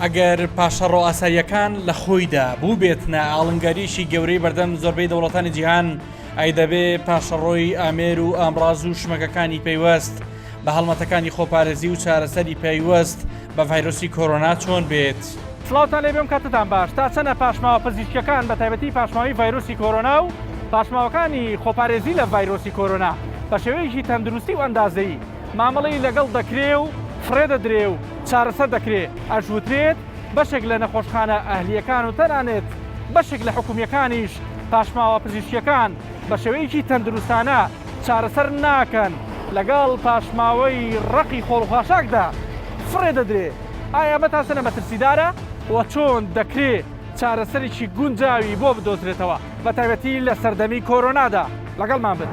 ئەگەر پاشەڕۆ ئاساییەکان لە خۆیدا بوو بێتنە ئاڵنگەریشی گەورەی بەردەم زۆربەی دەوڵەتانی جیهان ئەی دەبێ پاشەڕۆی ئامێر و ئامڕاز و شمەکەکانی پەیوەست بە هەڵمەتەکانی خۆپارێزی و چارەسەری پەیوەست بە ڤایرۆسی کۆرۆنا چۆن بێت. سڵاوتان لێ بێم کاتتان باش تا چەنە پاشماوە پزیشکیەکان بە تایبەتی پاشماوی ڤایرۆسی کۆرۆنا و پاشماوەکانی خۆپارێزی لە ڤایرۆسی کۆرۆنا بە شێوەیەکی تەندروستی و ئەندازەیی مامەڵەی لەگەڵ دەکرێ و فرێدەدرێ و چارەسەر دەکرێ ئەژووترێت بەشێک لە نەخۆشخانە ئەهلیەکان و تەنانێت بەشێک لە حکومیەکانیش پاشماوە پزیشکیەکان بە شێوەیەکی تەندروستانە چارەسەر ناکەن لەگەڵ پاشماوەی ڕقی خۆڵخواشاکدا فرێدەدرێ. ئایا بەتاسەنە مەترسیدارە و چۆن دەکرێت چارەسەرێکی گونجاوی بۆ بدۆزرێتەوە بە تایبەتی لە سەردەمی کۆرۆنادا لەگەڵمان بن.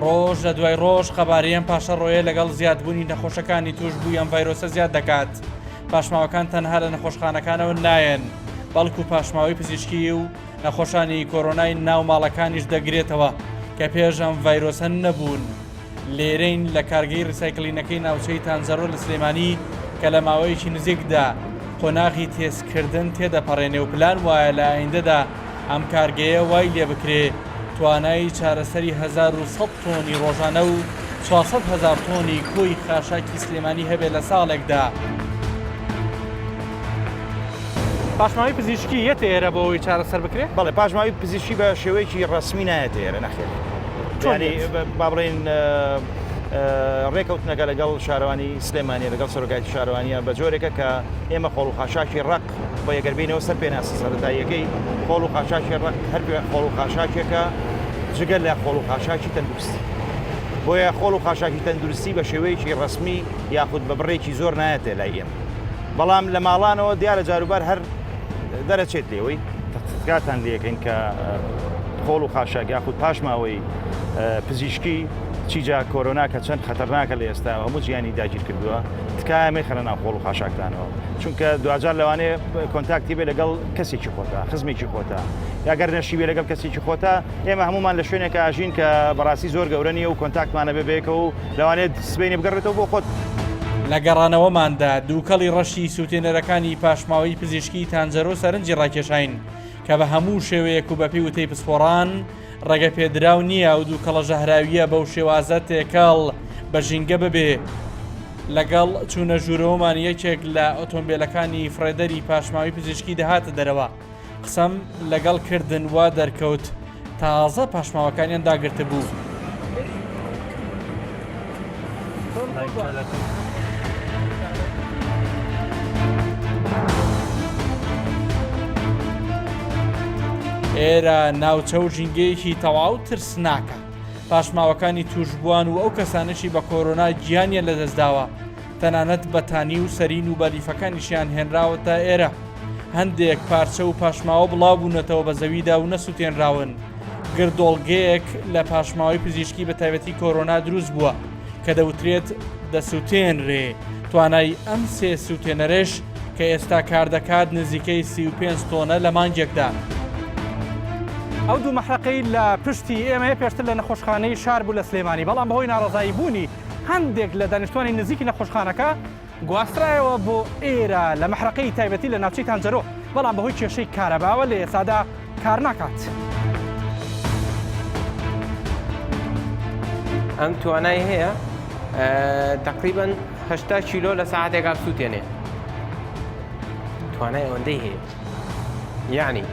ڕۆژ لە دوای ڕۆژ خەباریان پاشەڕۆیە لەگەڵ زیادبوونی نەخۆشەکانی توشبووی ئەم ڤایرۆسە زیاد دەکات. پاشماوەکان تەنها لە نەخۆشخانەکانەوە نایەن بەڵکو پاشماوەی پزیشکی و نەخۆشانی کۆرۆنای ناو ماڵەکانیش دەگرێتەوە کە پێش ئەم ڤایرۆسە نەبوون. لێرەین لە کارگەی ڕیسایکلینەکەی ناوچەی تانزەرۆ لە سلێمانی کە لە ماوەیەکی نزیکدا قۆناغی تێزکردن تێدەپەڕێنێ و پلان وایە لە ئایندەدا ئەم کارگەیە وای لێ بکرێ توانایی چارەسەری 1100 تۆنی ڕۆژانە و 400,000 تۆنی کۆی خاشاکی سلێمانی هەبێ لە ساڵێکدا. پاشماوی پزیشکی یەت ئێرە بۆەوەی چارەسەر بکرێت؟ بەڵێ پاشماوی پزیشکی بە شێوەیەکی ڕسمی نایەت ئێرە نەخێت. ینی با بڵێن ڕێکەوتنەکە لەگەڵ شارەوانی سلێمانی لەگەڵ سەرۆکایەتی شارەوانیە بە جۆرێکە کە ئێمە خۆڵ و خاشاکی ڕق بۆ یەگەربینەوە سەر پێناسە سەرەتاییەکەی خۆڵ و خاشاکی ڕق هەر خۆڵ و خاشاکێکە جگەل لە خۆڵ و خاشاکی تەندروستی. بۆیە خۆڵ و خاشاکی تەندروستی بە شێوەیەکی ڕسمی یاخود بە بڕێکی زۆر نایەتێ لای ئێمە. بەڵام لە ماڵانەوە دیارە جاروبار هەر دەرەچێت لێەوەی تەقیقاتان لێکەین کە خۆڵ و خاشاک یاخود پاشماوەی پزیشکی چیجا کۆرۆنا کە چەند خەتەرناکە لە ئێستا هەموو جیانی داگیر کردووە تکایە خەرە ناو خۆڵ و خاشاکتانەوە چونکە دوجار لەوانەیە کۆنتاکتی بێ لەگەڵ کەسێکی خۆتا خزمێکی خۆتا یاگەر نەشی بێ لەگەڵ کەسێکی خۆتا ئێمە هەمومان لە شوێنێکە ئاژین کە بەڕاستی زۆر گەورە نیە و کۆنتاکتمانە بێبێکە و لەوانێت سبەینی بگەڕێتەوە بۆ خۆت. لە گەڕانەوەماندا دووکەڵی ڕەشی سوتێنەرەکانی پاشماوەی پزیشکی تانجەرۆ سەرنجی ڕاکێشاین کە بە هەموو شێوەیەک و بەپی وتەی پسپۆڕان ڕێگە پێدراو نییە و دووکەڵە ژەهراویە بەو شێوازە تێکەڵ بە ژینگە ببێ. لەگەڵ چوونە ژوورەوەمان یەکێک لە ئۆتۆمبیلەکانی فرێدەری پاشماوی پزیشکی دەهاتە دەرەوە قسەم لەگەڵ کردن وا دەرکەوت تازە پاشماوەکانیان داگرتە بوو. ئێرە ناوچە و ژینگەیەکی تەواو ترسناکە. پاشماوەکانی توشبووان و ئەو کەسانشی بە کۆرۆنا گیانیان لەدەستداوە تەنانەت بەتانی و سەرین و بەلیفەکانیشیان هێنراوەتە ئێرە. هەندێک پارچە و پاشماوە بڵاو بوونەتەوە بە زەویدا و نەسووتێنراون. گردۆڵگەیەک لە پاشماوەی پزیشکی بە تایبەتی کۆرۆنا دروست بووە کە دەوترێت دەسووتێنرێ. توانای ئەم سێ سووتێنەرش کە ئێستا کار دەکات نزیکەی 35 تۆنە لە مانگێکدا. ئەو دوو مەحرەقەی لە پشتی ئێمە پێشتر لە نەخۆشخانەی شار بوو لە سلێمانی بەڵام بەهۆی ناڕەزایی بوونی هەندێک لە دانیشتوانی نزیکی نەخۆشخانەکە گواسترایەوە بۆ ئێرە لە مەحرەقەی تایبەتی لە ناوچەی تانجەرۆ بەڵام بەهۆی کێشەی کارەباوە لە ئێستادا کار ناکات. ئەم توانای هەیە تقریباً 80 کیلۆ لە ساعتێکا سووتێنێ. توانای ئەوەندەی هەیە یعنی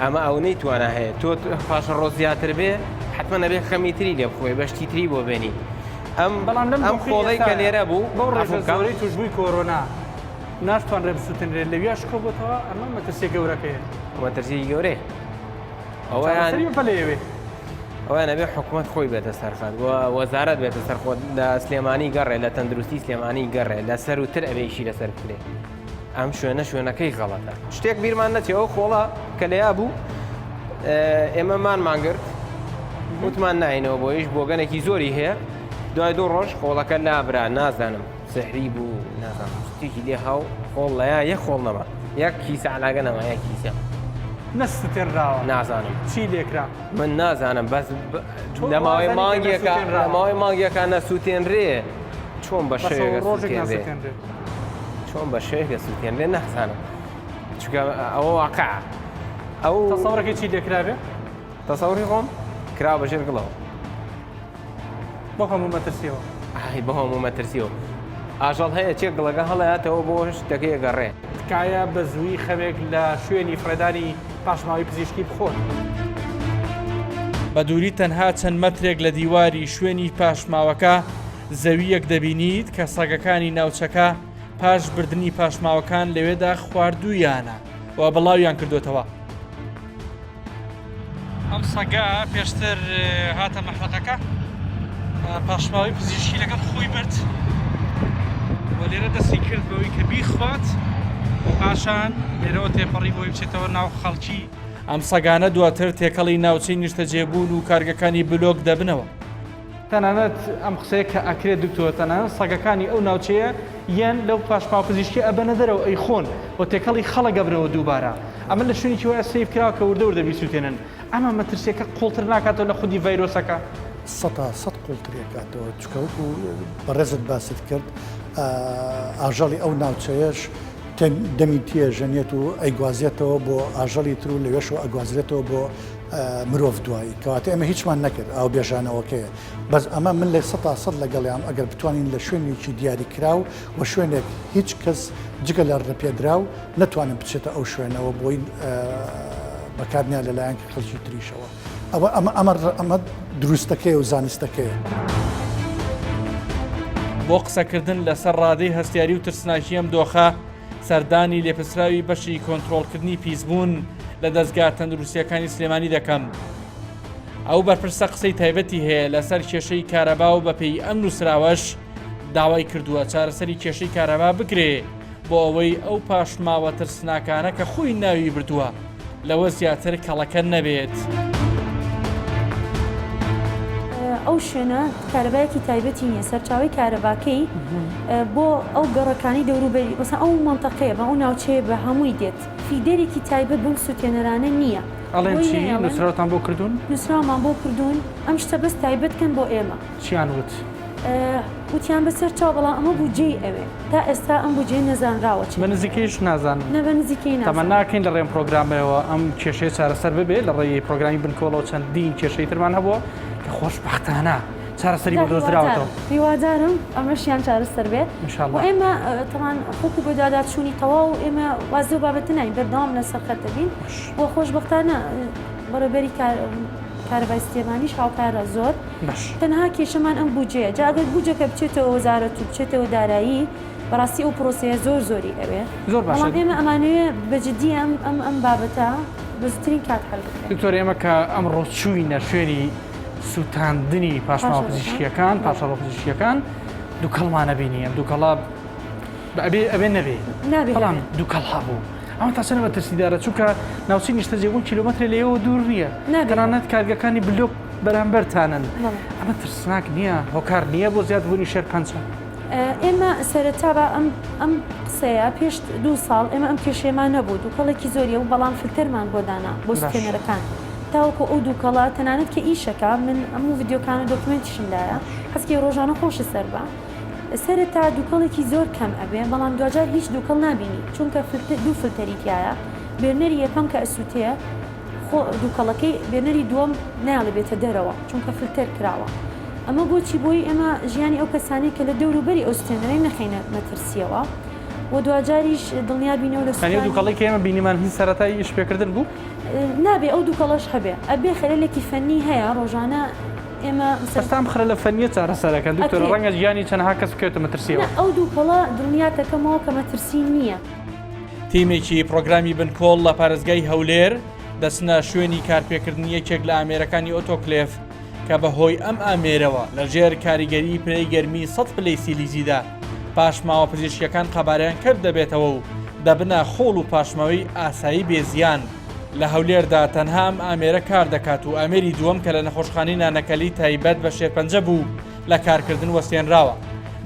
ئەمە ئەو نەیتوانە هەیە تۆ پاشە ڕۆ زیاتر بێ حتممە نەبێ خەمیتری لێ بخۆی بەشتی تری بۆ بێنی. ئەم خۆڵی کە لێرە بوو بەو ڕێژەزۆرەی توشبووی کۆرۆنا ناتوانرێ بسووتێنرێ لەویا شکۆبێتەوە ئەمە مەترسیە گەورەکەیە. مەترسی گەورەیە ئەوە نەبێ حکوومەت خۆی بێتە سەرخات وەزارەت بێتە سەرخۆت لە سلێمانی گەڕێ لە تەندروستی سلێمانی گەڕێ لە سەر وتر ئەبێشی لەسەر بکرێ. ئەم شوێنەکەی غەڵەتە. شتێک بیرمان نەچێ ئەو خۆڵە کە لەیا بوو ئێمەمان مانگرت وتمان ناینەوە بۆ ئیش بۆگەنێکی زۆری هەیە دوای 2 ڕۆژ خۆڵەکە لابرا نازانم سحری بوو نازانم شتێکی لێ هاو خۆڵ لەیا یەک خۆڵ نەما یەک کیسە علاگە نەما یەک کیسە نەسووتێنراوە نازانم چی لێکرا من نازانم بەس لە ماوەی مانگێکە نەسووتێنرێ چۆن بە شەوێک ڕۆژێک ناسەکەندێت چۆن بە شەوێکە سووتێن لێ نەخسانم چکە ئەوە واقع ئەو تەسەوڕەکەی چی دەکرابێ تەسەوری خۆم کرا بەژێر گڵەوە بۆ هەموو مەترسیەوە ئای بە هەموو مەترسیەوە ئاژەڵ هەیە چێک گڵەکە هەڵەیاتەوە بۆ شتەکەی گەڕێ تکایە بە زووی خەوێک لە شوێنی فرێدانی پاشماوی پزیشکی بخۆن بە دووری تەنها چەند مەترێک لە دیواری شوێنی پاشماوەکە زەویەک دەبینیت کە سەگەکانی ناوچەکە پاش بردننی پاشماوەکان لەوێدا خواردوویانە و بەڵاویان کردوتەوە. ئەم سەگا پێشتر هاتە مەحلەقەکە پاشماوی پزیشکی لەگەڵ خۆی برد و لێرە دەستی کرد بەوەی کە بیخوات و پاشان لێرەوە تێپەڕی بۆی بچێتەوە ناو خەڵکی. ئەم سەگانە دواتر تێکەڵی ناوچەی نیشتەجێبوون و کارگەکانی بلۆک دەبنەوە. تەنانەت ئەم قسەیە کە ئەکرێت دکتۆر تەنانەت سەگەکانی ئەو ناوچەیە یان لەو پاشماو پزیشکی ئەبەنە دەرەوە ئەی خۆن و تێکەڵی خەڵک ئەبنەوە دووبارە ئەمە لە شوێنی وایە سیف کراوە کە وردە بیسووتێنن ئەمە مەترسیەکە قوڵتر ناکاتەوە لە خودی ڤایرۆسەکە سەد قوڵترێکاتەوە چکەوت و بەڕێزت باست کرد ئاژەڵی ئەو ناوچەیەش دەمی تێژەنێت و ئەیگوازێتەوە بۆ ئاژەڵی تر و لەوێش و ئەگوازرێتەوە بۆ مرۆڤ دوایی کەواتە ئێمە هیچمان نەکرد ئەو بێژانەوەکەیە بەس ئەمە من لێ 100% لەگەڵیان ئەگەر بتوانین لە شوێنێکی دیاری کراو و شوێنێک هیچ کەس جگە لە ڕپێدراو نتوانین بچێتە ئەو شوێنەوە بۆی بەکارنیان لەلایەن خەڵکی تریشەوە ئەمە دروستەکەی و زانستەکەیە. بۆ قسەکردن لەسەر ڕادەی هەستیاری و ترسناکی ئەم دۆخە سەردانی لێپرسراوی بەشی کۆنتڕۆڵکردنی پیسبوون لە دەستگا تەندروستیەکانی سلێمانی دەکەم. ئەو بەرپرسە قسەی تایبەتی هەیە لەسەر کێشەی کارەبا و بەپێی ئەم نووسراوەش داوای کردووە چارەسەری کێشەی کارەبا بکرێ بۆ ئەوەی ئەو پاشماوە ترسناکانە کە خۆی ناوی بردووە لەوە زیاتر کەڵەکە نەبێت. ئەو شوێنە کارەبایەکی تایبەتی نییە سەرچاوی کارەباکەی بۆ ئەو گەڕەکانی دەوروبەری وەسا ئەو منتەقەیە بە ئەو ناوچەیە بە هەمووی دێت فیدەرێکی تایبەت بۆ سوتێنەرانە نییە. ئەڵێن چی نووسراوتان بۆ کردوون؟ نووسراومان بۆ کردوون ئەم شتە بەس تایبەتکەن بۆ ئێمە. چیان وت؟ وتیان بەسەر چاو بەڵام ئەمە بودجێی ئەوێ تا ئێستا ئەم بودجێ نەزانراوە چ بە نزیکەیش نازانم نە بە نزیکەی تەمە ناکەین لە ڕێم پرۆگرامەوە ئەم کێشەی چارەسەر ببێ لە ڕێی پرۆگرامی بنکۆڵەوە چەندین کێشەی ترمان هەبووە کە خۆشبەختانە چارەسەری بۆ دۆزراوەتەوە. هیوادارم ئەمەشیان چارەسەر بێت و ئێمە تەمان خۆکو بۆ داداتچوونی تەواو ئێمە وازە و بابەتە ناین بەردەوام لەسەر خەتەبین بۆ خۆشبەختانە بەڕێبەری کارەبای سلێمانیش هاوکارە زۆر تەنها کێشەمان ئەم بودجەیە جا ئەگەر بودجەکە بچێتەوە وەزارەت و بچێتەوە دارایی بەڕاستی ئەو پرۆسەیە زۆری ئەوێ بەڵام ئێمە ئەمانوێ بەجددی ئەم بابەتە بەزووترین کات هەڵ بکەین. دکتۆر ئێمە کە ئەمڕۆ چووینە شوێنی سووتاندنی پاشماوە پزیشکیەکان پاشەڕۆ پزیشکیەکان دووکەڵمانە بینی ئەم دووکەڵا ئەبێ نەبێ بەڵام دووکەڵ هەبوو ئەمە تاسەنە بە ترسیدارە چووکە ناوچەی نیشتەجێبوون کیلۆمەتر لێەوە دوور نییە تەنانەت کارگەکانی بلۆک بەرامبەرتانن ئەمە ترسناک نییە هۆکار نییە بۆ زیادبوونی شێر پەنجە. ئێمە سەرەتا بە ئەم قسەیە پێش 2 ساڵ ئێمە ئەم کێشەیەمان نەبوو دووکەڵێکی زۆریە و بەڵام فلتەرمان بۆ دانا بۆ سکێنەرەکان تاوەکو ئەو دووکەڵە تەنانەت کە ئیشەکە من ئەموو ڤیددیۆکان و دۆکمنتیشمدایە حەزکی ڕۆژانە خۆشە سەربە سەرەتا دووکەڵێکی زۆر کەم ئەبێ بەڵام دوجار هیچ دووکەڵ نبینی چونکە دوو فلتەریتیایە بێنەری یەکەم کە ئەسووتەیە دووکەڵەکەی بێنەری دووەم ناڵێ بێتە دەرەوە چونکە فلتەر کراوە ئەمە بۆچی بۆی ئێمە ژیانی ئەو کەسانی کە لە دەوروبەری ئەو سوتێنەرەی نەخینە مەترسیەوە و دوجاریش دڵنیا بینەوە لە دووکەڵێکی ئێمە بینیمان هیچ سەرەتایی ئیش پێکردن بوو نابێ ئەو دووکەڵەش هەبێ ئەبێ خەلەلێکی فەنی هەیە ڕۆژانە ئێمە سەستام خرە لە فەنیە چارەسەرەکەن دکتۆر ڕەنگە ژیانی چەندها کەس بکەوێتە مەترسیەوە ئەو دووکەڵە دڵنیا دەکەمەوە کە مەترسی نییە. تیمێکی پرۆگرامی بنکۆڵ لە پارێزگای هەولێر دەچنە شوێنی کارپێکردنی یەکێک لە ئامێرەکانی ئۆتۆکلێف کە بەهۆی ئەم ئامێرەوە لەژێر کاریگەری پلەی گەرمی 100 پلەی سیلیزیدا پاشماوە پزیشکیەکان قەبارەیان کرد دەبێتەوە و دەبنە خۆڵ و پاشماوەی ئاسایی بێزیان لە هەولێردا تەنها ئەم ئامێرە کار دەکات و ئامێری دووەم کە لە نەخۆشخانەی نانەکەلی تایبەت بە شێرپەنجە بوو لە کارکردن وەستێنراوە.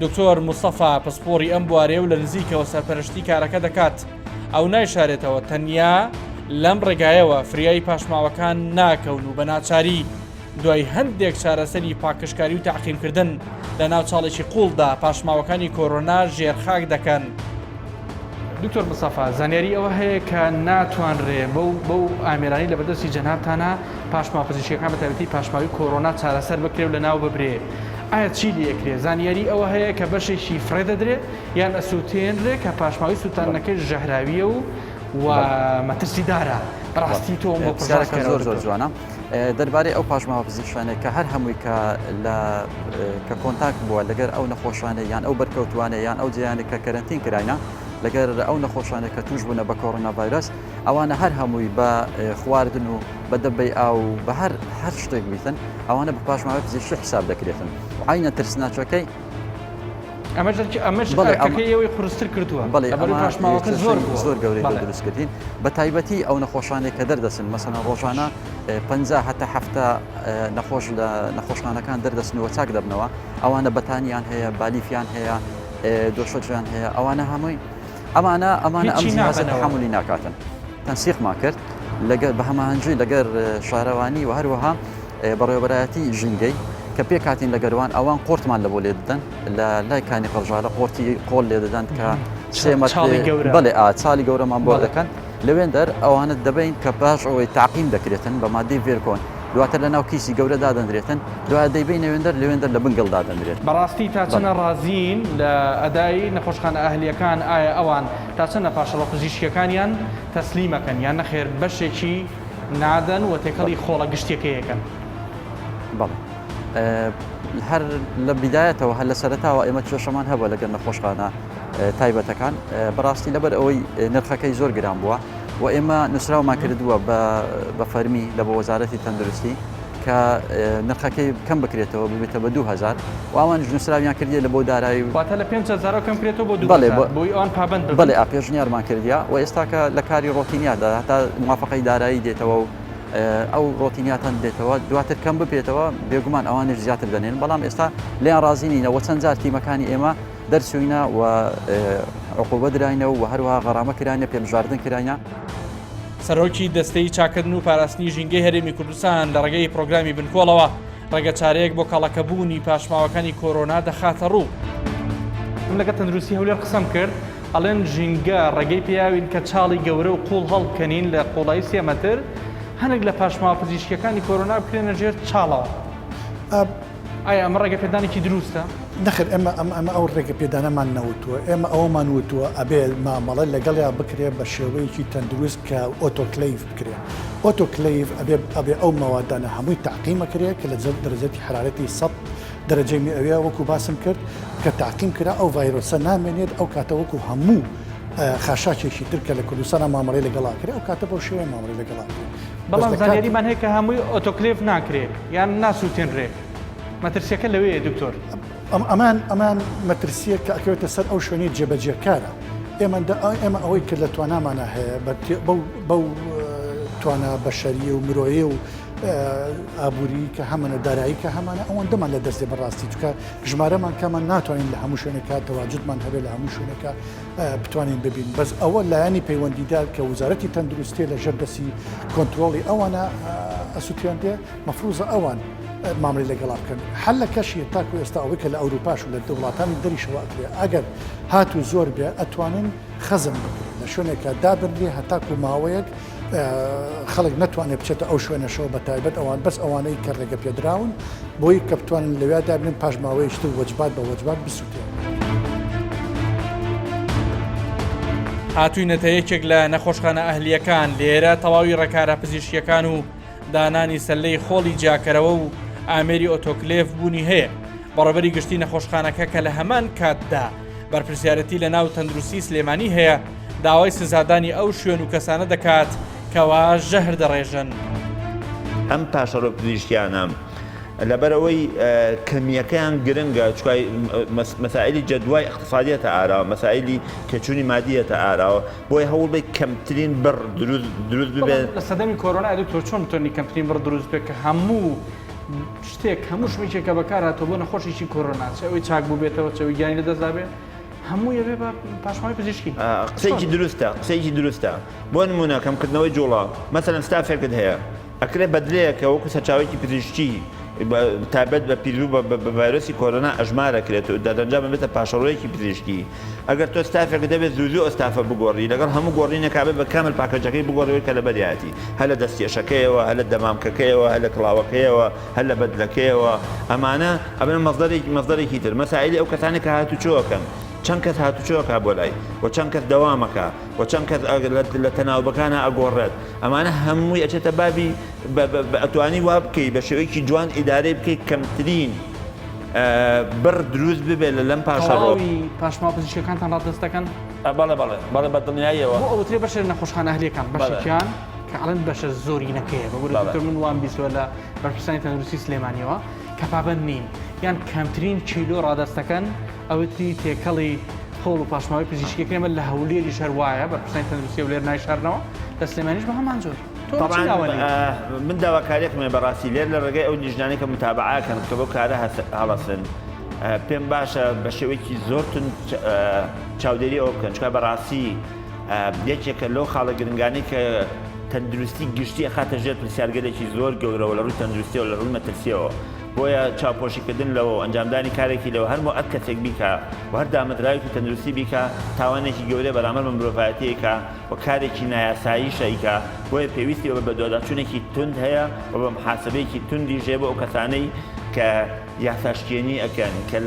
دکتۆر موستەفا پسپۆری ئەم بوارێ و لە نزیکەوە سەرپەرشتی کارەکە دەکات ئەو نایشارێتەوە تەنیا لەم ڕێگایەوە فریای پاشماوەکان ناکەون و بە ناچاری دوای هەندێک چارەسەری پاکشکاری و تاقیمکردن لە ناو چاڵێکی قوڵدا پاشماوەکانی کۆرۆنا ژێرخاک دەکەن. دکتۆر مسافا زانیاری ئەوە هەیە کە ناتوانرێ بەو ئامێرانی لە بەدەستی جەنابتانە پاشماوە پزیشکیەکان بە تایبەتی پاشماوی کۆرۆنا چارەسەر بکرێ و لە ناو ببرێ. ئایا چی لەکرێ؟ زانیاری ئەوە هەیە کە بەشێکی فرێدەدرێ یان ئەسووتێنرێ کە پاشماوی سووتانەکەی ژەهراویە و مەترسیدارە بەڕاستی تۆ زۆر جوانە. دەربارەی ئەو پاشماوە پزیشکانێک کە هەر هەمووی کە کۆنتاکت بووە لەگەر ئەو نەخۆشانە یان ئەو بەرکەوتوانە یان ئەو جیانێک کە کەرنتین کراینە لەگەر ئەو نەخۆشانێک کە توش بوونە بە کۆڕۆنا ڤایرۆس ئەوانە هەر هەمووی بە خواردن و بە دەبەی ئاو بە هەر شتێک بیتن ئەوانە بە پاشماوەی پزیشکی حساب دەکرێتن. عینە ترسناچەکەی ئەمەشەکەیەوەی خورستر کردووە بەڵێ زۆر گەورەی دروستکردین بە تایبەتی ئەو نەخۆشانێک کە دەردەسن مەسەن ڕۆژانە 50 هەتا هەفتە نەخۆش لە نەخۆشخانەکان دەردەسنەوە چاک دەبنەوە ئەوانە بەتانیان هەیە بالیفیان هەیە دۆشەجیان هەیە ئەوانە هەمووی ئەمانە ئەم جیهازە تەحملی ناکاتن. تەنسیقمان کرد بە هەماهەنگی لەگەر شارەوانی و هەروەها بەڕێوەبەرایەتی ژینگەی کە پێ کاتین لەگەروان ئەوان قۆرتمان لە بۆ لێ دەدەن لە لای کانی قەرژالە قۆرتی قۆڵ لێ دەدەن کە سێمەت بەڵێ چاڵی گەورەمان بۆ دەکەن لەوێن دەر ئەوانت دەبین کە پاش ئەوەی تاقیم دەکرێتن بە مادەی ڤێرکۆن دواتر لە ناو کیسی گەورە دادەنرێتن دوای دەیبین لەوێندەر لە بنگڵ دادەنرێت. بەڕاستی تا چەنە ڕازین لە ئەدای نەخۆشخانە ئەهلیەکان ئایا ئەوان تا چەنە پاشەڵە پزیشکیەکانیان تەسلیمەکەن یان نەخێر بەشێکی نادەن و تێکەڵی خۆڵە گشتێکەکەن؟ بەڵێ هەر لە بیدایەتەوە هەر لە سەرەتاوە ئێمە کێشەمان هەبووە لەگەر نەخۆشخانە تایبەتەکان بەڕاستی لەبەر ئەوەی نرخەکەی زۆر گران بووە و ئێمە نووسراومان کردووە بە فەرمی لە بە وەزارەتی تەندروستی کە نرخەکەی کەم بکرێتەوە ببێتە بە 2000 و ئەوانش نووسراویان کردیە لە بۆ دارایی واتە لە 5,000 کەم کرێتەوە بۆ 2000 بۆی ئەوان پابند بڵێ پێشنیارمان کردیا و ئێستا کە لە کاری ڕۆتینیادا هەتا موافقەی دارایی دێتەوە و ئەو ڕۆتینیاتان دێتەوە دواتر کەم بپێتەوە بێگومان ئەوانش زیاتر دەنێن بەڵام ئێستا لیان ڕازینینەوە چەند جار تیمەکانی ئێمە دەرچوینە و عقوبە دراینە و هەروەها غەرامە کرانە پێمژاردن کرانە. سەرۆکی دەستەی چاکردن و پاراستنی ژینگەی هەرێمی کوردستان لە ڕێگەی پرۆگرامی بنکۆڵەوە ڕێگە چارەیەک بۆ کەڵەکەبوونی پاشماوەکانی کۆرۆنا دەخاتە ڕوو. من لەگە تەندروستی هەولێر قسەم کرد ئەڵێن ژینگە ڕێگەی پێیاوین کە چاڵی گەورە و قوڵ هەڵبکەنین لە قوڵایی 3 مەتر هەنێک لە پاشماوە پزیشکیەکانی کۆرۆنا بکرێنە ژێر چاڵەوە. ئایا ئەمە ڕێگە پێدانێکی دروستە؟ نەخێر ئەمە ئەو ڕێگە پێدانەمان نەوتووە ئێمە ئەوەمان وتووە ئەبێ مامەڵە لەگەڵیا بکرێ بە شێوەیەکی تەندروست کە ئۆتۆکلیف بکرێ. ئۆتۆکلیف ئەبێ ئەو مەوادانە هەمووی تاقیمەکرێ کە لە دەرەجەتی حرارەتی 100 دەرەجەی میئەویە وەکو باسم کرد کە تاقیم کرا ئەو ڤایرۆسە نامێنێت ئەو کاتە وەکو هەموو خاشاکێکی ترکە لە کوردستانە مامەڵەی لەگەڵا کرێ ئەو کاتە بۆ شێوەیە مامەڵەی لەگەڵا کرێ. بەڵام زانیاریمان هەیە کە هەمووی ئۆتۆکلیف ناکرێت یان ناسووتێنرێ. مەترسیەکە لەوەیە دکتۆر؟ ئەمان مەترسیە کە ئەکەوێتە سەر ئەو شوێنی جێبەجێکارە. ئێمە ئەوەی کرد لە توانامانە هەیە بەو توانە بەشەری و مرۆیی و ئابووری کە هەمانە دارایی کە هەمانە ئەوەندەمان لە دەستێ بەڕاستی چکە ژمارەمان کەمان ناتوانین لە هەموو شوێنێکە تەواجدمان هەبێ لە هەموو شوێنەکە بتوانین ببین بەس ئەوە لایانی پەیوەندیدار کە وزارەتی تەندروستی لە ژەردەسی کۆنتترۆڵی ئەوانە ئەسووتیاندێ مەفروزە ئەوان مامەڵەی لەگەڵا بکەن. حل لە کەشیە تاکو ئێستا ئەوەی کە لە ئەوروپاش و لە وڵاتانی دەریشەوە ئەکرێ ئەگەر هاتو زۆر بێ ئەتوانن خەزم بکرێن لە شوێنێکە دابرێ هەتاکو ماوەیەک خەڵک نەتوانێت بچێتە ئەو شوێنەشەوە بە تایبەت ئەوان بەس ئەوانەی کە ڕێگە پێدراون بۆی کە بتوانن لەوێ دابنن پاش ماوەیەشتر وەجبات بە وەجبات بسووتێن. هاتووینەتە یەکێک لە نەخۆشخانە ئەهلیەکان لێرە تەواوی ڕێکارە پزیشکیەکان و دانانی سەلەی خۆڵی جاکەرەوە و ئامێری ئۆتۆکلێف بوونی هەیە. بەڕێوەبەری گشتی نەخۆشخانەکە کە لە هەمان کاتدا بەرپرسیارەتی لە ناو تەندروستی سلێمانی هەیە داوای سزادانی ئەو شوێن و کەسانە دەکات کەوا ژەهر دەڕێژن. ئەم پاشەڕۆ پزیشکیانە لەبەرەوەی کەمیەکەیان گرنگە چکای مەسائلی جەدوای اقتصادیەتە ئاراوە مەسائلی کەچوونی مادیەتە ئاراوە بۆی هەوڵ بێت کەمترین بڕ دروست ببێت. لە سەدەمی کۆرۆنا دکتۆر چۆن تۆنی کەمترین بڕ دروست بێت کە هەموو شتێک هەموو شمێکێکە بەکارهاتەوە بۆ نەخۆشیی کۆرۆنا چەوەی چاک بوو بێتەوە چەوەی گیانی لەدەستدابێت هەموو یەوێ بە پاشماوەی پزیشکی. قسەیەکی دروستە بۆ نمونە کەمکردنەوەی جوڵە مەسەلەن ستافێکت هەیە ئەکرێ بەدلەیەکە وەکو سەرچاوێکی پزیشکی تابەت بە پیرو بە ڤایرۆسی کۆرۆنا ئەژمارەکرێت و دەرەنجام بێتە پاشەڕۆیەکی پزیشکی ئەگەر تۆ ستافێک دەبێت زوو ئەستافە بگۆڕی لەگەڵ هەموو گۆڕینەکابێت بە کامل پاکەجەکەی بگۆڕەوەی کە لە بەریاتی هە لە دەستێشەکەیەوە هە لە دەمامکەکەیەوە هە لە کڵاوەکەیەوە هە لە بەدلەکەیەوە ئەمانە ئەبن مەزدەرێکی تر مەسائلی ئەو کەسانی کە هاتوچۆکەن چەند کەس هاتوچۆکە بۆ لای و چەند کەس دەوامەکە و چەند کەس لە تەناوبەکانە ئەگۆڕێت ئەمانە هەمووی ئەچێتە بابی ئەتوانی وا بکەیت بە شێوەیەکی جوان ئیدارەی بکەیت کەمترین بڕ دروست ببێت لە لەم پاشەڕۆوی پاشماوە پزیشکەکانتان ڕادستەکەن بەڵێ بە دڵنیاییەوە بۆ ئەوترێ بەشێ نەخۆشخانە هەلێکان بەشێکیان کە ئەڵەن بەشە زۆری نەکەیە بەگوورە من وام بیستوە لە بەرپرسانی تەندروستی سلێمانیەوە کە پابەند نین یان کەمترین چیلۆ ڕادستەکەن ئەوەتی تێکەڵی خۆڵ و پاشماوی پزیشکیەکەمە لە هەولێری شەروایە بەرپرسانی تەندروستی و لێر نایشارنەوە لە سلێمانیش بە هەمان زۆر من داواکاریەکمێ بەڕاستی لێر لە ڕێگەی ئەو نیژنانی کە متابعاکەن کە بۆ کارە هەڵەسن پێم باشە بە شێوەیەکی زۆرتون چاودێری ئەو بکەن چکە بەڕاستی یەکێکە لەو خاڵە گرنگانی کە تەندروستی گشتی خاتە ژێر پرسیارگەلێکی زۆر گەورەوە لە ڕووی تەندروستیەوە لە ڕووی مەترسیەوە بۆیە چاوپۆشیکردن لەوە ئەنجامدانی کارێکی لەوە هەرموو ئەک کەسێک بیکە و هەر دامەدراوی تەندروستی بیکە تاوانێکی گەورەی بەرامبەر بە مرۆڤایەتیەکە و کارێکی نایاسایی شەیکە بۆیە پێویستی بە دۆداچوونێکی تند هەیە و بە محاسبەیەکی توندی ژێ بۆ ئەو کەسانەی کە یاساشکێنی ئەکەن کە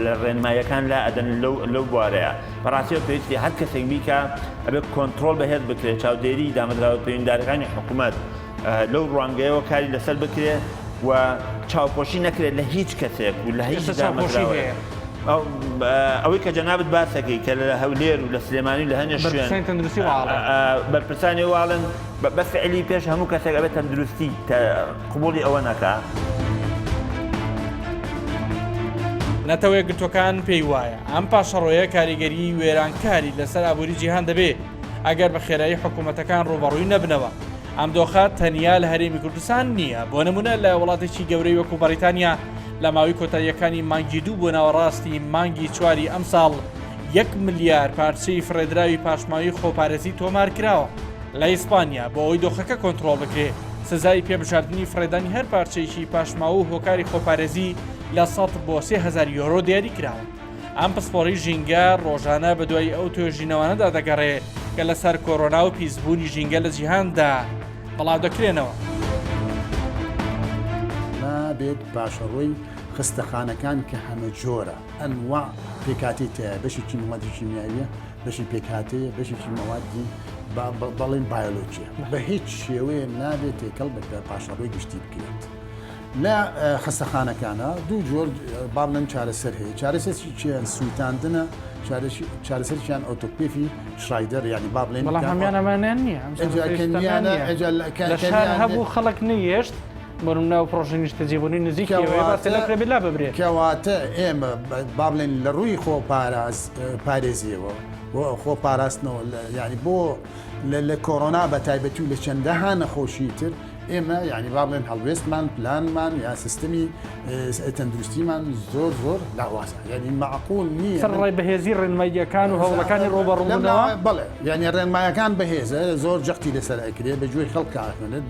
لە ڕێنمایەکان لا ئەدەن لەو بوارەیە بەڕاستیەوە پێویستی هەر کەسێک بیکە ئەبێت کۆنتڕۆڵ بەهێز بکرێت چاودێری دامەدراوە پەیوەنددارەکانی حکوومەت لەو ڕوانگەیەوە کاری لەسەر بکرێت و چاوپۆشی نەکرێت لە هیچ کەسێک و لە هیچ دامەدراوە ئەوەی کە جەنابەت باسەکەی کە لە هەولێر و لە سلێمانی لە هەنێ شوێن بەرپرسانی واڵن بە فعلی پێش هەموو کەسێک ئەبێت تەندروستی قبوڵی ئەوە نەکا نەتەوەیە گرتوەکان پێی وایە ئەم پاشەڕۆیە کاریگەری وێرانکاری لەسەر ئابووری جیهان دەبێت ئەگەر بە خێرایی حکوومەتەکان ڕوبەڕووی نەبنەوە ئەم دۆخە تەنیا لە هەرێمی کوردستان نییە بۆ نمونە لە وڵاتێکی گەورەی وەکو بەریتانیا لە ماوەی کۆتاییەکانی مانگی دوو بۆ ناوەڕاستی مانگی چواری ئەم ساڵ 1 ملیار پارچەی فرێدراوی پاشماوی خۆپارێزی تۆمار کراوە لە ئیسپانیا بۆ ئەوەی دۆخەکە کۆنتڕۆڵ بکرێت سزای پێبژاردننی فرێدانی هەر پارچەیەکی پاشماوە و هۆکاری خۆپارێزی لە 100 بۆ 3000 یۆرۆ دیاری کراوە ئەم پسپۆڕی ژینگە ڕۆژانە بە دوای ئەو توێژینەوەنەدا دەگەڕێت کە لەسەر کۆرۆنا و پیسبوونی ژینگە لە جیهاندا بەڵاو دەکرێنەوە نابێت پاشەڕۆی خستەخانەکان کە هەمە جۆرە ئەنوا پێکاتی تەیە بەشێکی موادی شیمیاویە بەشی پێکاتەیە بەشێکی موادی بەڵێن بایۆلۆجیە بە هیچ شێوەیە نابێت تێکەڵ بە پاشەڕۆی گشتی بکرێت لە خستەخانەکانە دوو جۆر باڵێن چارەسەر هەیە چارەسەرێکیان سووتاندنە چارەسەرێکیان ئۆتۆپێفی شرایدەر ینی با بڵێن بەڵام هەمیان ئەمانیان نییە هەبوو خەڵک نەیەشت بۆم ناو پرۆژە نیشتە جێبوونی نزیکلا ببرێت کەواتە ئێمە با بڵێن لە ڕووی خۆ پارێزیەوە بۆ خۆ پاراستنەوە ینی بۆ لە کۆڕۆنا بە تایبەتی و لە چەندەها نەخۆشی تر ئێمە ینی با بڵێن هەڵوێستمان پلانمان یا سیستمی تەندروستیمان زۆر لاوازە ینی معقول نییە ڕێ بەهێزی ڕێنماییەکان و هەوڵەکانی ڕۆبەڕوونەوە بڵێ ینی ڕێنمایەکان بەهێزە زۆر جەختی لەسەر ئەکرێت بە گوێی خەڵک کارخێنێت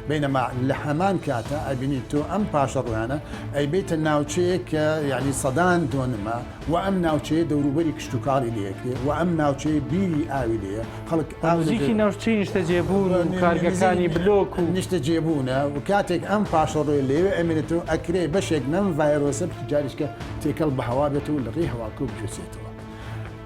بینەما لە هەمان کاتە ئەبینیت تۆ ئەم پاشەڕوانە ئەیبێتە ناوچەیە کە ینی سەدان دۆنمە و ئەم ناوچەیە دەوروبەری کشتتوکاری لێکرێت و ئەم ناوچەیە بیری ئاوی لێە خەڵک ئاوزیکی ناوچەی نیشتە جێبوون و کارگەکانی بلۆک و نیشتە جێبوونە و کاتێک ئەم پاشەڕۆی لێوێ ئەمێنێتەوە ئەکرێ بەشێک نەم ڤایرۆسە جاریشکە تێکەڵ بە هەوا بێت و لە ڕێی هەواکە بکوێسێتەوە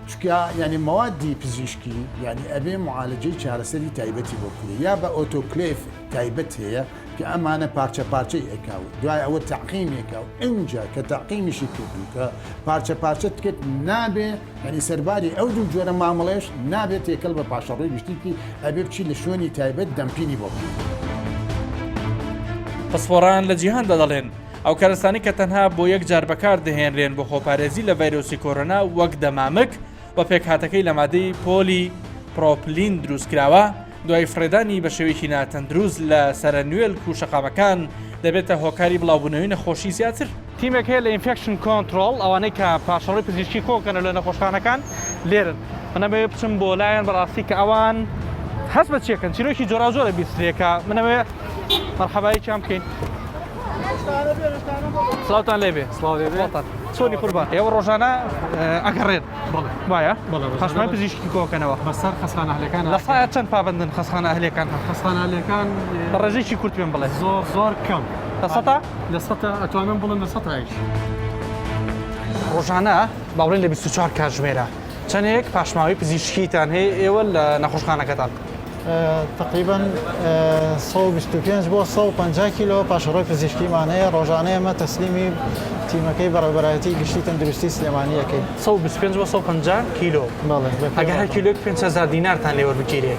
چکە ینی موادی پزیشکی ینی ئەبێ معالجەی چارەسەری تایبەتی بۆ بکرێت یا بە ئۆتۆکلێف تایبەت هەیە کە ئەمانە پارچە پارچەی ئەکاوت دوای ئەوە تەعقیمێکە و اینجا کە تەعقیمیشی کردو کە پارچە پارچەت کرد نابێ ینی سەرباری ئەو دوو جۆرە مامەڵێش نابێت تێکەڵ بە پاشەڕۆی گشتیکی ئەبێ بچی لە شوێنی تایبەت دەمپینی بۆ بکرێت پسپۆڕان لە جیهاندا دەڵێن ئەو کارستانی کە تەنها بۆ یەک جار بەکار دەهێنرێن بۆ خۆپارێزی لە ڤایرۆسی کۆرۆنا وەک دەمامک و پێکهاتەکەی لە مادەی پۆلی پرۆپلین دروستکراوە دوای فرێدانی بە شێوەیەکی ناتەندروست لە سەرنوێل کوشەقامەکان دەبێتە هۆکاری بڵاوبوونەوەی نەخۆشی زیاتر تیمێک هەیە لە ئینفێکشن کۆنتڕۆڵ ئەوانەی کە پاشەڕۆی پزیشکی کۆکەنە لە نەخۆشخانەکان لێرن منەبێ بچم بۆ لایەن بەڕاستی کە ئەوان هەست بە چێکن چیرۆکی جۆرا زۆرە بیسترێکە منەوێ مەرحەبایی چیان بکەین سڵاوتان لێبێ چۆنی قوربان ئێوە ڕۆژانە ئەگەڕێن وایە خەشمای پزیشکی کۆکەنەوە بەسەر خەسخانە ئەهلەکان لە سایە چەند پابندن خەسخانە ئەهلەکان خەسخانە ئەهلەکان بە ڕێژێکی کورت پێم بڵێ زۆر کەم لە سەتا لە سەتا ئەتوانم بڵم لە سەتایش ڕۆژانە باوڵێن لە 24 کاتژمێرە چەندێک پاشماوی پزیشکیتان هەیە ئێوە لە نەخۆشخانەکەتان تقریبا 125 بۆ 150 کیلۆ پاشەڕۆی پزیشکیمان هەیە ڕۆژانەیە ئەمە تەسلیمی تیمەکەی بەڕێوەبەرایەتی گشتی تەندروستی سلێمانیەکەی 125 بۆ 150 کیلۆ ئەگە هەر کیلۆک 500 دینارتان لێوە بگیرێ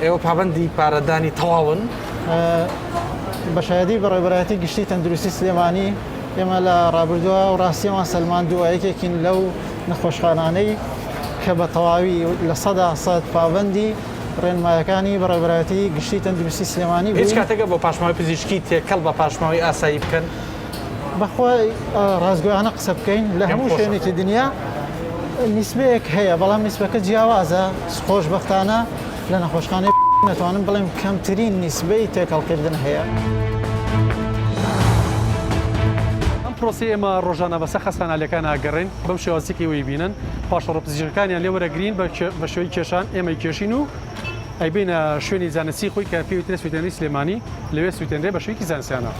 ئێوە پابندی پارەدانی تەواون بەشایەتی بەڕێوەبەرایەتی گشتی تەندروستی سلێمانی ئێمە لە ڕابردووە و ڕاستیەوان سەلماندووە یەکێکین لەو نەخۆشخانانەی کە بە تەواوی لە 100% پابندی ڕێنمایەکانی بەڕێوەبەرایەتی گشتی تەندروستی سلێمانی هیچ کاتێکە بۆ پاشماوی پزیشکی تێکەڵ بە پاشماوی ئاسایی بکەن بەخۆی ڕازگۆیانە قسە بکەین لە هەموو شوێنێکی دنیا نیسبەیەک هەیە بەڵام نیسبەکە جیاوازە خۆشبەختانە لە نەخۆشخانەی نەتوانم بڵێم کەمترین نیسبەی تێکەڵکردن هەیە. پرۆسی ئێمە ڕۆژانە بەسەر خەسخانەکان ئاگەڕین بەم شێوازێکی وی بینن پاشەڕۆ پزیشکەکانیان لێ وەرەگرین بە شێوەی کێشان ئێمە کێشین و ئەیبینە شوێنی زانستی خۆی کە پێویستە سوێتێنەری سلێمانی لەوێ سوێتێنرێ بە شوێکی زانستیانە.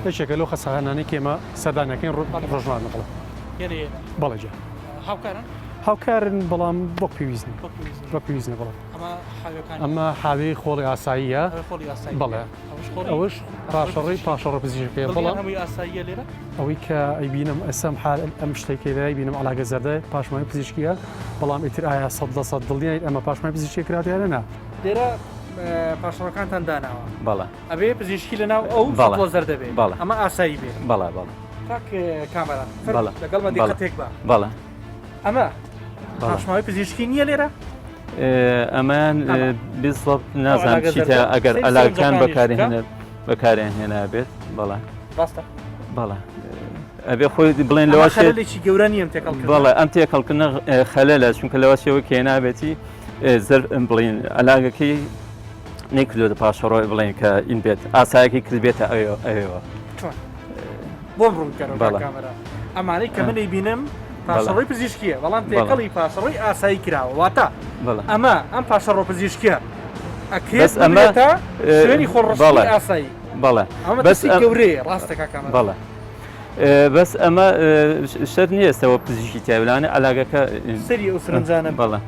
یەکێکە لەو خەسخانانەی کێمە سەردانەکەین ڕۆژنامە نەقڵە بەڵێجا هاوکارن بەڵام بۆ پێویستن بە پێویستنە بڵێ ئەمە حاوی خۆڵی ئاساییە بڵێ ئەوش پاشەڕۆی پزیشکەکەی بەڵام ئەوەی کە ئەیبینم ئەسەم ئەم شتێکی لای بینم علاگە زەردە پاشماوی پزیشکیە بەڵام ئیتر ئایا 100% دڵنیایت ئەمە پاشماوی پزیشکی کراتیانە نا لێرە پاشەڕەکانتان داناوە بەڵێ ئەبێ پزیشکی لەناو ئەو زەردە بێ ئەمە ئاسایی بێ بەڵێ بەڵێ تاک کامەرە لەگەڵمە دیقەتێک بە بەڵێ ئەمە پاشماوی پزیشکی نییە لێرە ئەمان نازانام چیتە ئەگەر ئەلاکان بەکارێن هێنا بێت بەڵێ ڕاستە بەڵێ ئەبێ خۆی بڵێن لەوە خەلەلێکی گەورە نیەم تێکەڵکردن بەڵێ ئەم تێکەڵکردنە خەلەلە چونکە لەوە شێوە کە هێنابێتی زەر بڵین ئەلاگەکەی نەیکردووە پاشەڕۆی بڵێن کە ئین بێت ئاسایەکی کرد بێتە ئەوێەوە بۆم ڕوونکەرەوە کامەرە ئەمانەی کە منەی بینم پاشەڕۆی پزیشکیە بەڵام تێکەڵی پاشەڕۆی ئاسایی کراوە واتە ئەمە ئەم پاشەڕۆ پزیشکیە ئەکرێت ئەمێتە شوێنی خۆڕۆژی ئاسایی بەڵێ بەس گەورەیە ڕاستەکە کامەرە بەڵێ بەس ئەمە شەر نییە ئێستەوە پزیشکی تایبلانە ئەلاگەکە سەری ئەو سرنجانە بەڵێ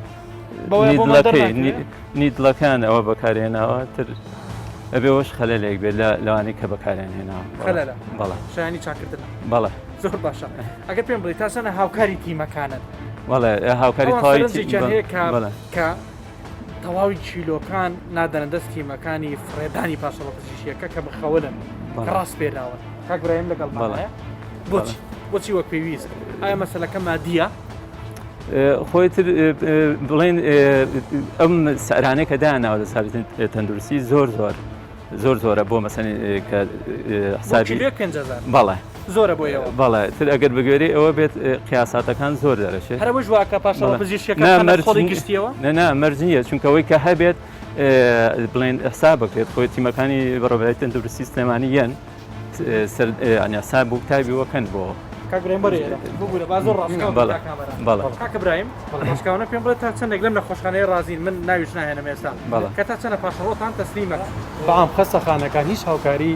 نیدڵەکان ئەوە بەکارهێناوە تر ئەبێەوەش خەلەلێک بێت لەوانەی کە بەکارێن هێناوە بەڵێ شایانی چاکردن بەڵێ زۆر باشە ئەگەر پێم بڵێ تاسەنە هاوکاری تیمەکانن بەڵێ هاوکاری هەیە کە تەواوی چیلۆکان نادەنە دەست تیمەکانی فرێدانی پاشەڕۆ پزیشکیەکە کە بخەونن ڕاست پێداون کاگراییم لەگەڵ بەڵێ بۆچی وەک پێویست ئایا مەسەلەکە مادیە خۆی تر بڵێن ئەم سەرانەی کە داناوە لە ساڵی تەندروستی زۆر زۆرە بۆ مەسەنی کە حسابی بەڵێ زۆرە بۆ ئێوە بەڵێ تر ئەگەر بگوێری ئەوە بێت قیاساتەکان زۆر دەرەشێت هەرەوە ژواکە پاشەڕۆ پزیشکیەکە خۆڵی گشتیەوە نە مەرج نییە چونکەوەی کە هەبێت بڵێن حساب بکرێت خۆی تیمەکانی بەڕێوەبەرایەتی تەندروستی سلێمانی یەن حساب بوو کتابی وەکەن بۆ کاکە برایم باشکاوانە پێم بڵێت تا چەندێک لەم نەخۆشخانەیە ڕازین من ناویش ناهێنم ئێستا کە تا چەندە پاشەڕۆتان تەسلیمە بەعام خەستەخانەکان هیچ هاوکاری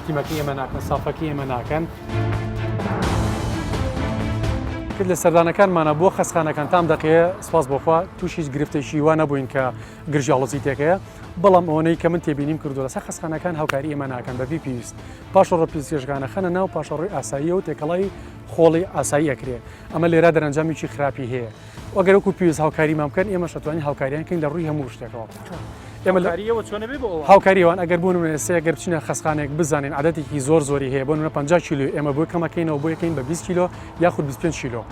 تیمەکەی ئێمە ناکەن سافەکەی ئێمە ناکەن کرد لە سەردانەکانمانە بۆ خەسخانەکان تام دەقەیە سپاس بۆخوا تووشی گرفتێکی وا نەبووین کە گرژاڵۆزی تێکەیە بەڵام ئەوەی کە من تێبینیم کردو لەسەر خەسخانەکان هاوکاری ئێمە ناکەن بەبی پێویست پاشەڕۆ پزیشکانە خەنە ناو پاشەڕۆی ئاساییە و تێکەڵی خۆڵی ئاسایی ئەکرێ ئەمە لێرە دەرەنجامیکی خراپی هەیە وەگەرەکو پێویست هاوکاریمان بکەن ئێمە شەتوانی هاوکاریانکەین لە ڕووی هەموو شتێکەوە هاوکاریەوان ئەگەر بوون سێگەر بچینە خەسخانێک بزانین عادەتێکی زۆری هەیە بۆ 50 کیلو ئێمە بۆ کەمەکەینەوە بۆ یەکەین بە 20 کیلو یاخود 25 کیلو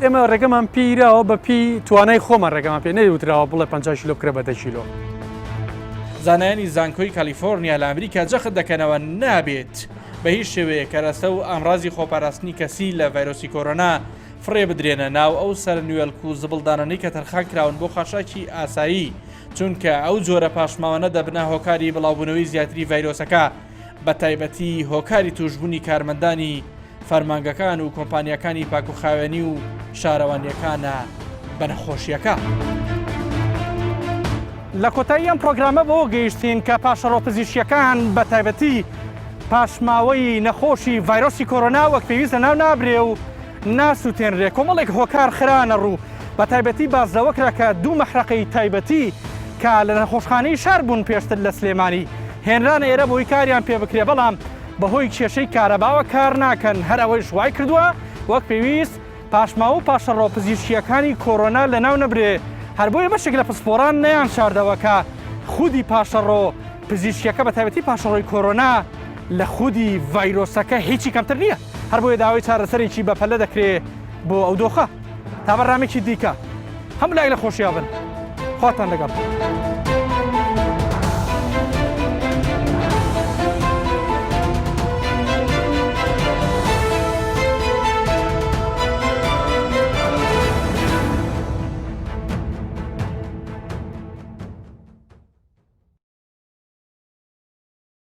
ئێمە ڕێگەمان پیراوە بە پی توانای خۆمان ڕێگەمان پێ نەیوتراوە بڵێ 50 کیلو بکرێ بە 10 کیلو زانایانی زانکۆی کالیفۆرنیا لە ئەمریکا جەخت دەکەنەوە نابێت بە هیچ شێوەیە کەرەستە و ئامڕازی خۆپاراستنی کەسی لە ڤایرۆسی کۆرۆنا فڕێ بدرێنە ناو ئەو سەرنوێلک و زبڵدانەی کە تەرخان کراون بۆ خاشاکی ئاسایی چونکە ئەو جۆرە پاشماوانە دەبنە هۆکاری بڵاوبوونەوەی زیاتری ڤایرۆسەکە بە تایبەتی هۆکاری توشبوونی کارمەندانی فەرمانگەکان و کۆمپانیەکانی پاکوخاوێنی و شارەوانیەکانە بە نەخۆشیەکە. لە کۆتایی ئەم پرۆگرامە بۆ گەیشتین کە پاشەڕۆپزیشکیەکان بە تایبەتی پاشماوەی نەخۆشی ڤایرۆسی کۆرۆنا وەک پێویستە ناو نابرێ و ناسووتێنرێ کۆمەڵێک هۆکار خرانە ڕوو بە تایبەتی بازدەوەکرا کە دوو مەحرەقەی تایبەتی کە لە نەخۆشخانەی شار بوون پێشتر لە سلێمانی هێنرانە ئێرە بۆی کاریان پێ بکرێ بەڵام بەهۆی کێشەی کارەباوە کار ناکەن هەر ئەوەی شوای کردووە وەک پێویست پاشماوە و پاشەڕۆپزیشکیەکانی کۆرۆنا لەناو نەبرێ هەر بۆیە بەشێک لە پسپۆران نەیان شاردەوە کە خودی پاشەڕۆ پزیشکیەکە بە تایبەتی پاشەڕۆی کۆرۆنا لە خودی ڤایرۆسەکە هیچی کەمتر نییە هەر بۆیە داوای چارەسەرێکی بەپەلە دەکرێت بۆ ئەو دۆخە تا بەڕامێکی دیکە هەموو لای لە خۆشییا بن خواتان لەگەڵ.